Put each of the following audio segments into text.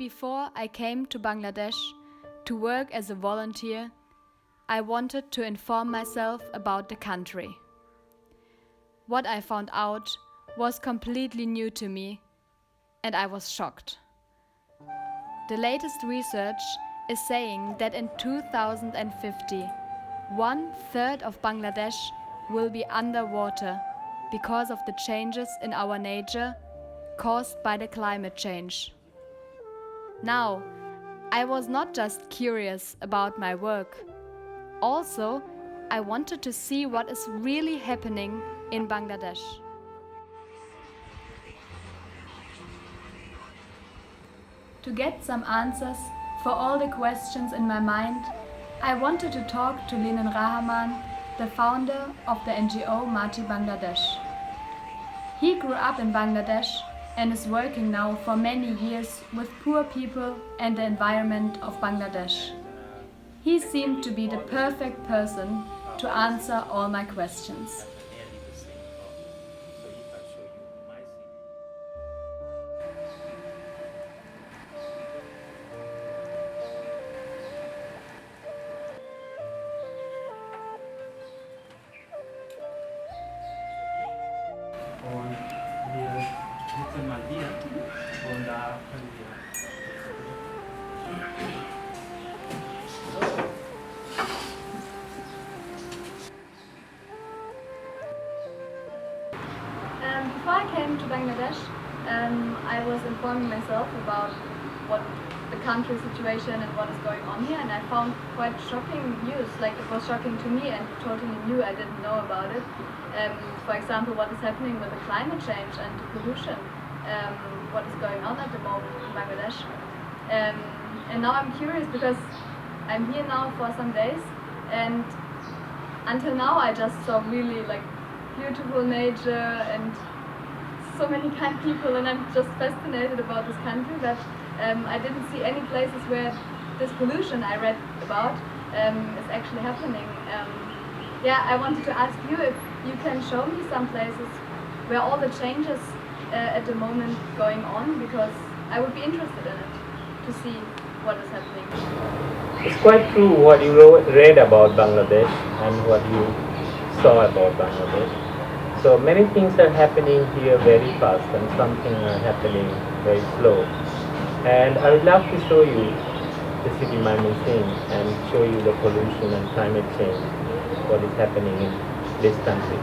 Before I came to Bangladesh to work as a volunteer, I wanted to inform myself about the country. What I found out was completely new to me, and I was shocked. The latest research is saying that in 2050, 1/3 of Bangladesh will be underwater because of the changes in our nature caused by the climate change. Now, I was not just curious about my work. Also, I wanted to see what is really happening in Bangladesh. To get some answers for all the questions in my mind, I wanted to talk to Linen Rahman, the founder of the NGO Mati Bangladesh. He grew up in Bangladesh and is working now for many years with poor people and the environment of Bangladesh. He seemed to be the perfect person to answer all my questions. Und wir sitzen mal hier und da können wir. Before I came to Bangladesh, I was informing myself about what the country situation and what is going on here, and I found quite shocking news. Like, it was shocking to me and totally new. I didn't know about it. For example, what is happening with the climate change and the pollution, what is going on at the moment in Bangladesh. And now I'm curious because I'm here now for some days, and until now I just saw really like beautiful nature and so many kind people, and I'm just fascinated about this country, but I didn't see any places where this pollution I read about is actually happening. Yeah, I wanted to ask you if you can show me some places where all the changes at the moment going on, because I would be interested in it to see what is happening. It's quite true what you read about Bangladesh and what you saw about Bangladesh. So many things are happening here very fast and some things are happening very slow. And I would love to show you the city Mymensingh and show you the pollution and climate change, what is happening in this country.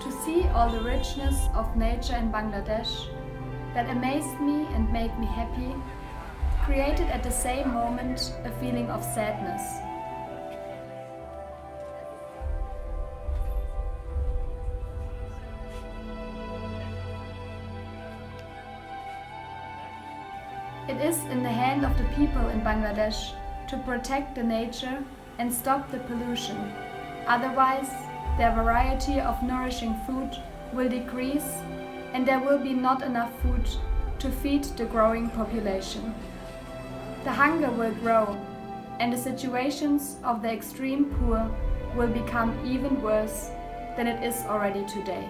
To see all the richness of nature in Bangladesh that amazed me and made me happy, created at the same moment a feeling of sadness. It is in the hand of the people in Bangladesh to protect the nature and stop the pollution. Otherwise, their variety of nourishing food will decrease and there will be not enough food to feed the growing population. The hunger will grow and the situations of the extreme poor will become even worse than it is already today.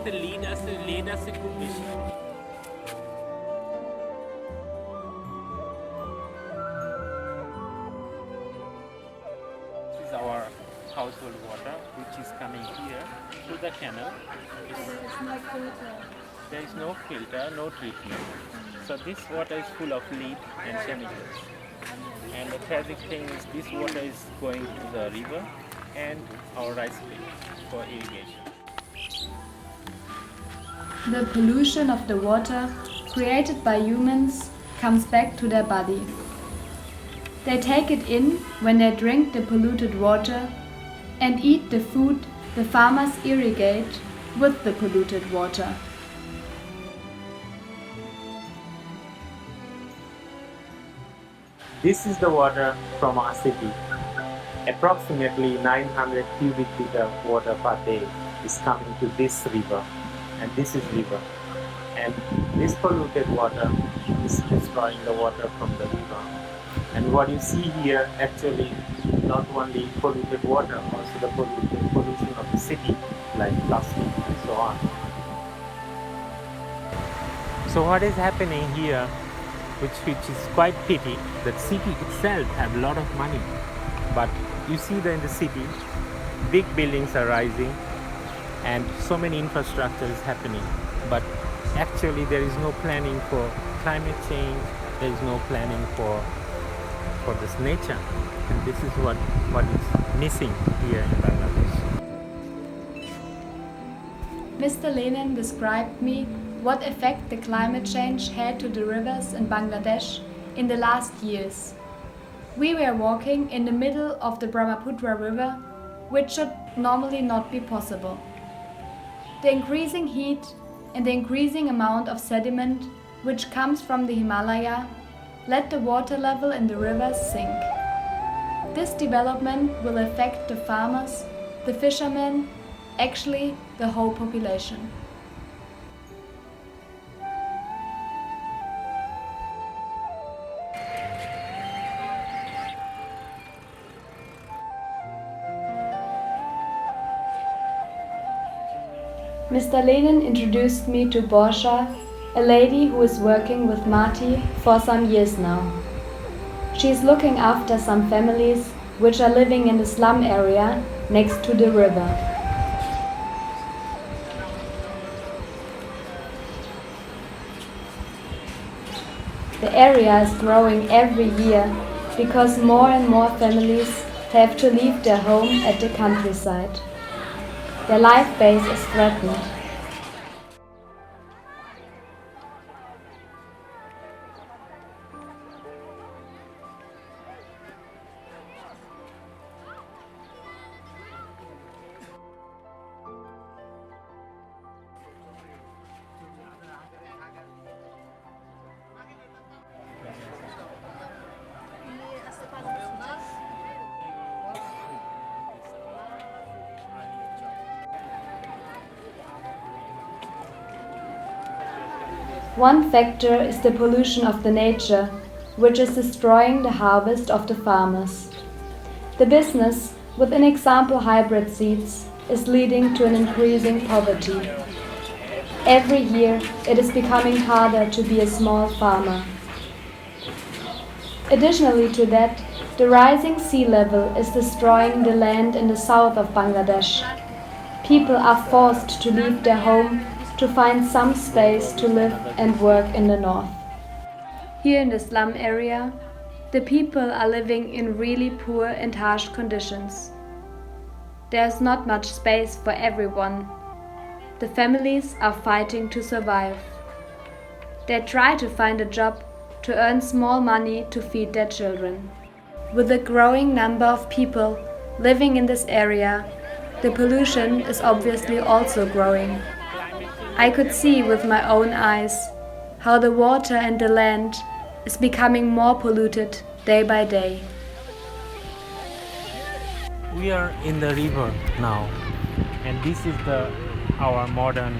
সাথে lead আছে খুব বেশি। This is our household water, which is coming here through the canal. It's no filter. There is no filter, no treatment. So this water is full of lead and chemicals. And the tragic thing is this water is going to the river and our rice field for irrigation. The pollution of the water created by humans comes back to their body. They take it in when they drink the polluted water and eat the food the farmers irrigate with the polluted water. This is the water from our city. Approximately 900 cubic meter water per day is coming to this river, and this is river. And this polluted water is destroying the water from the river. And what you see here actually not only polluted water, also the pollution of the city, like plastic and so on. So what is happening here, which is quite pity, that city itself have a lot of money, but you see that in the city, big buildings are rising and so many infrastructure is happening, but actually there is no planning for climate change, there is no planning for this nature, and this is what is missing here in Bangladesh. Mr. Lenin described me what effect the climate change had to the rivers in Bangladesh in the last years. We were walking in the middle of the Brahmaputra River, which should normally not be possible. The increasing heat and the increasing amount of sediment which comes from the Himalaya let the water level in the rivers sink. This development will affect the farmers, the fishermen, actually the whole population. Mr. Lenin introduced me to Borsha, a lady who is working with Mati for some years now. She is looking after some families which are living in the slum area next to the river. The area is growing every year because more and more families have to leave their home at the countryside. Their life base is threatened. One factor is the pollution of the nature, which is destroying the harvest of the farmers. The business with, in example, hybrid seeds is leading to an increasing poverty. Every year it is becoming harder to be a small farmer. Additionally to that, the rising sea level is destroying the land in the south of Bangladesh. People are forced to leave their home to find some space to live and work in the north. Here in the slum area, the people are living in really poor and harsh conditions. There's not much space for everyone. The families are fighting to survive. They try to find a job to earn small money to feed their children. With a growing number of people living in this area, the pollution is obviously also growing. I could see with my own eyes how the water and the land is becoming more polluted day by day. We are in the river now, and this is our modern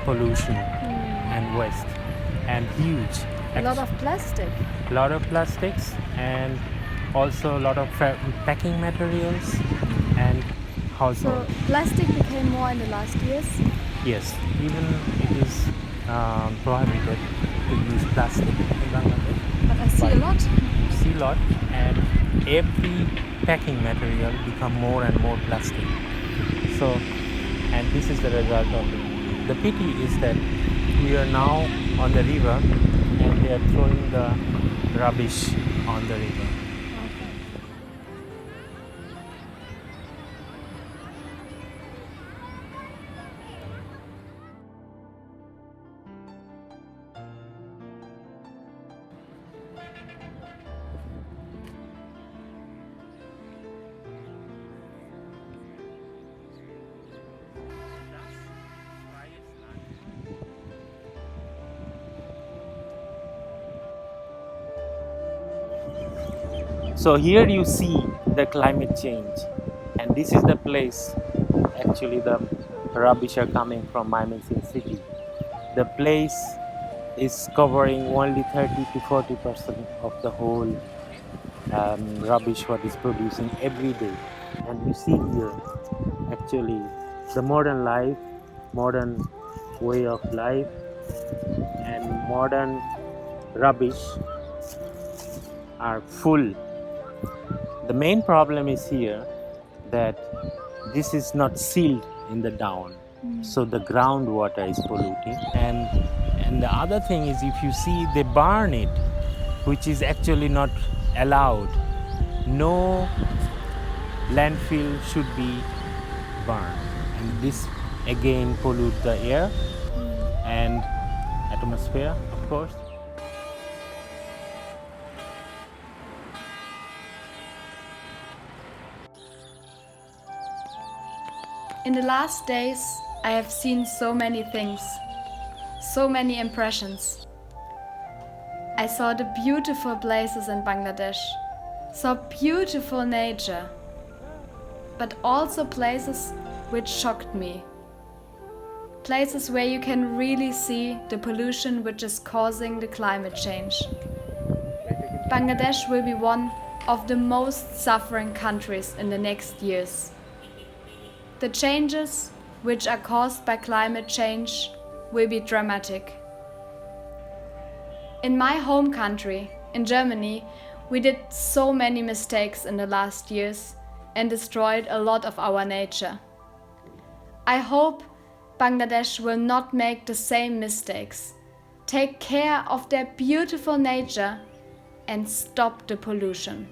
pollution and waste, and huge. A lot of plastic. Lot of plastics, and also a lot of packing materials, and household. So plastic became more in the last years. Yes, even it is prohibited to use plastic in Bangladesh. But I see a lot. You see a lot, and every packing material become more and more plastic. So, and this is the result of it. The pity is that we are now on the river, and they are throwing the rubbish on the river. So here you see the climate change, and this is the place actually the rubbish are coming from Mymensingh city. The place is covering only 30 to 40% of the whole rubbish what is producing every day. And you see here actually the modern life, modern way of life, and modern rubbish are full. The main problem is here that this is not sealed in the down, so the groundwater is polluting. And the other thing is, if you see, they burn it, which is actually not allowed. No landfill should be burned, and this again pollute the air and atmosphere, of course. In the last days, I have seen so many things, so many impressions. I saw the beautiful places in Bangladesh, saw beautiful nature, but also places which shocked me. Places where you can really see the pollution which is causing the climate change. Bangladesh will be one of the most suffering countries in the next years. The changes which are caused by climate change will be dramatic. In my home country, in Germany, we did so many mistakes in the last years and destroyed a lot of our nature. I hope Bangladesh will not make the same mistakes, take care of their beautiful nature and stop the pollution.